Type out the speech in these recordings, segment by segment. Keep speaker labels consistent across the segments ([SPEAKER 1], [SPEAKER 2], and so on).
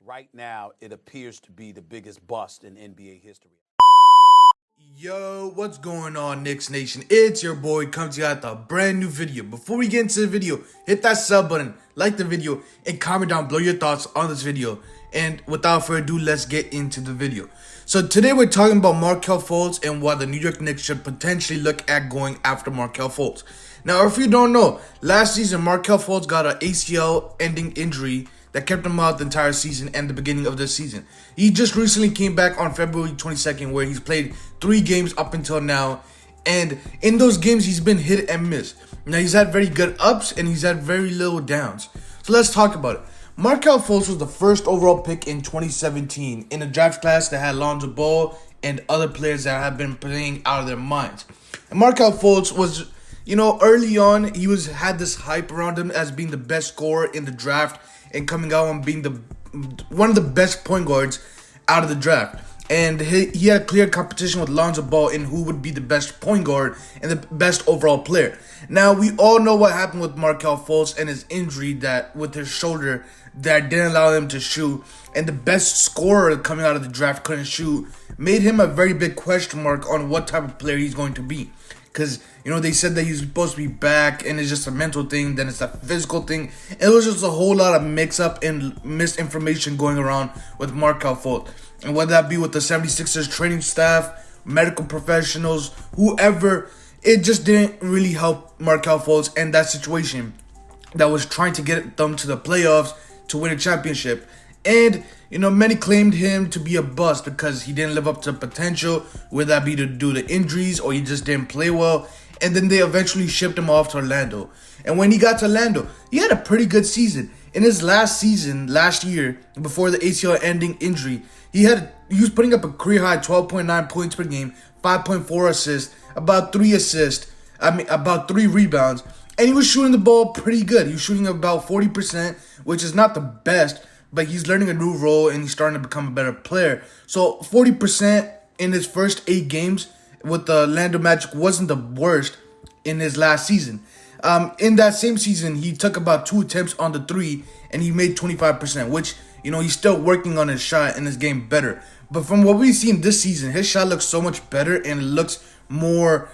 [SPEAKER 1] right now, it appears to be the biggest bust in NBA history.
[SPEAKER 2] Yo, what's going on, Knicks Nation? It's your boy coming to you with a brand new video. Before we get into the video, hit that sub button, like the video, and comment down below your thoughts on this video. And without further ado, let's get into the video. So today we're talking about Markelle Fultz and why the New York Knicks should potentially look at going after Markelle Fultz. Now, if you don't know, last season Markelle Fultz got an ACL-ending injury that kept him out the entire season and the beginning of this season. He just recently came back on February 22nd, where he's played 3 games up until now, and in those games he's been hit and miss. Now, he's had very good ups and he's had very little downs. So let's talk about it. Markelle Fultz was the first overall pick in 2017 in a draft class that had Lonzo Ball and other players that have been playing out of their minds. And Markelle Fultz was, early on, he had this hype around him as being the best scorer in the draft and coming out and being one of the best point guards out of the draft. And he had clear competition with Lonzo Ball in who would be the best point guard and the best overall player. Now, we all know what happened with Markelle Fultz and his injury that with his shoulder that didn't allow him to shoot. And the best scorer coming out of the draft couldn't shoot. Made him a very big question mark on what type of player he's going to be. Because, they said that he's supposed to be back and it's just a mental thing, then it's a physical thing. It was just a whole lot of mix-up and misinformation going around with Markelle Fultz. And whether that be with the 76ers training staff, medical professionals, whoever, it just didn't really help Markelle Fultz and that situation that was trying to get them to the playoffs to win a championship. And, many claimed him to be a bust because he didn't live up to potential, whether that be due to injuries or he just didn't play well. And then they eventually shipped him off to Orlando. And when he got to Orlando, he had a pretty good season. In his last season, last year, before the ACL ending injury, he was putting up a career-high 12.9 points per game, 5.4 assists, about 3 rebounds. And he was shooting the ball pretty good. He was shooting about 40%, which is not the best, but he's learning a new role and he's starting to become a better player. So 40% in his first 8 games with the Orlando Magic wasn't the worst in his last season. In that same season, he took about 2 attempts on the 3 and he made 25%, which, he's still working on his shot and his game better. But from what we've seen this season, his shot looks so much better and it looks more,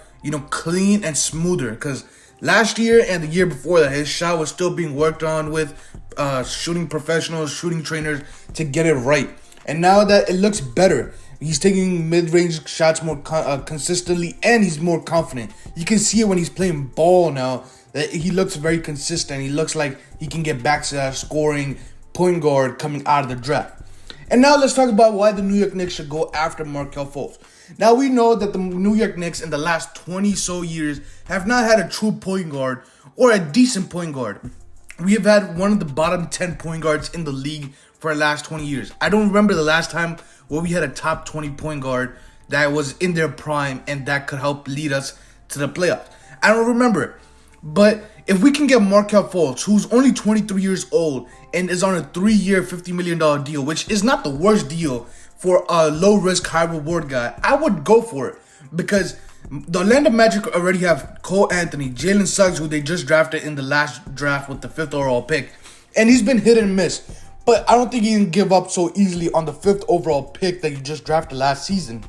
[SPEAKER 2] clean and smoother. Because last year and the year before that, his shot was still being worked on with shooting professionals, shooting trainers to get it right. And now that it looks better, he's taking mid-range shots more consistently and he's more confident. You can see it when he's playing ball now that he looks very consistent. He looks like he can get back to that scoring point guard coming out of the draft. And now let's talk about why the New York Knicks should go after Markelle Fultz. Now, we know that the New York Knicks in the last 20-so years have not had a true point guard or a decent point guard. We have had one of the bottom 10 point guards in the league for the last 20 years. I don't remember the last time where we had a top 20 point guard that was in their prime and that could help lead us to the playoffs. I don't remember. But if we can get Markelle Fultz, who's only 23 years old and is on a 3-year, $50 million deal, which is not the worst deal for a low-risk, high-reward guy, I would go for it. Because the Orlando Magic already have Cole Anthony, Jalen Suggs, who they just drafted in the last draft with the 5th overall pick. And he's been hit and miss. But I don't think he can give up so easily on the 5th overall pick that you just drafted last season.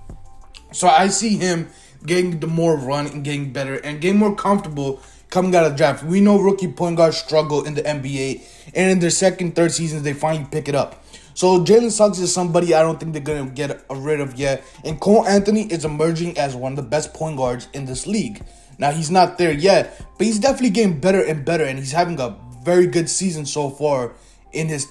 [SPEAKER 2] So I see him getting the more run and getting better and getting more comfortable coming out of the draft. We know rookie point guards struggle in the NBA. And in their second, third seasons, they finally pick it up. So Jalen Suggs is somebody I don't think they're going to get rid of yet. And Cole Anthony is emerging as one of the best point guards in this league. Now, he's not there yet, but he's definitely getting better and better. And he's having a very good season so far in his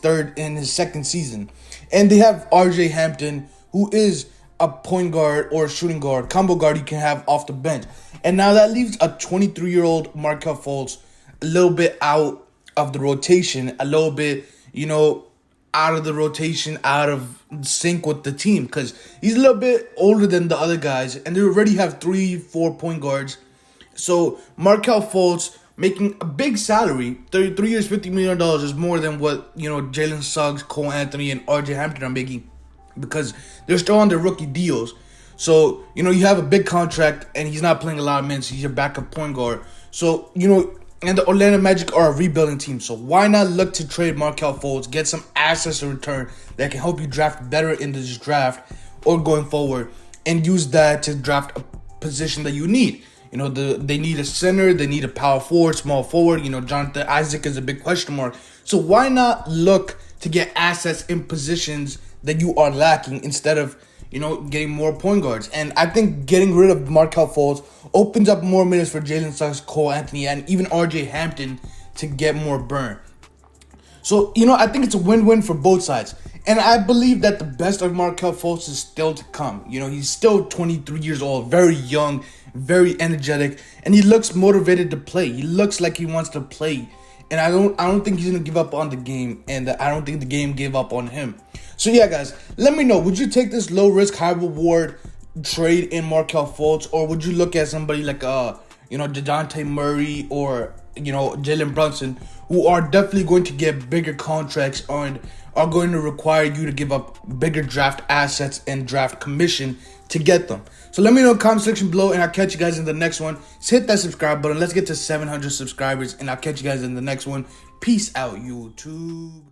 [SPEAKER 2] second season. And they have RJ Hampton, who is a point guard or shooting guard, combo guard you can have off the bench. And now that leaves a 23-year-old Markelle Fultz a little bit out of the rotation, a little bit, out of the rotation, out of sync with the team, because he's a little bit older than the other guys, and they already have 3-4 point guards. So Markelle Fultz making a big salary, 3 years, $50 million is more than what Jalen Suggs, Cole Anthony, and RJ Hampton are making, because they're still on their rookie deals. So you have a big contract, and he's not playing a lot of minutes. He's your backup point guard. So And the Orlando Magic are a rebuilding team, so why not look to trade Markelle Fultz, get some assets in return that can help you draft better in this draft or going forward, and use that to draft a position that you need. You know, they need a center, they need a power forward, small forward. You know, Jonathan Isaac is a big question mark. So why not look to get assets in positions that you are lacking instead of, you know, getting more point guards? And I think getting rid of Markelle Fultz opens up more minutes for Jalen Suggs, Cole Anthony, and even RJ Hampton to get more burn. So, you know, I think it's a win-win for both sides. And I believe that the best of Markelle Fultz is still to come. You know, he's still 23 years old, very young, very energetic, and he looks motivated to play. He looks like he wants to play. And I don't think he's going to give up on the game, and I don't think the game gave up on him. So yeah, guys, let me know. Would you take this low-risk, high-reward trade in Markelle Fultz, or would you look at somebody like you know, DeJounte Murray or, you know, Jalen Brunson, who are definitely going to get bigger contracts and are going to require you to give up bigger draft assets and draft commission to get them? So let me know in the comment section below, and I'll catch you guys in the next one. Just hit that subscribe button. Let's get to 700 subscribers, and I'll catch you guys in the next one. Peace out, YouTube.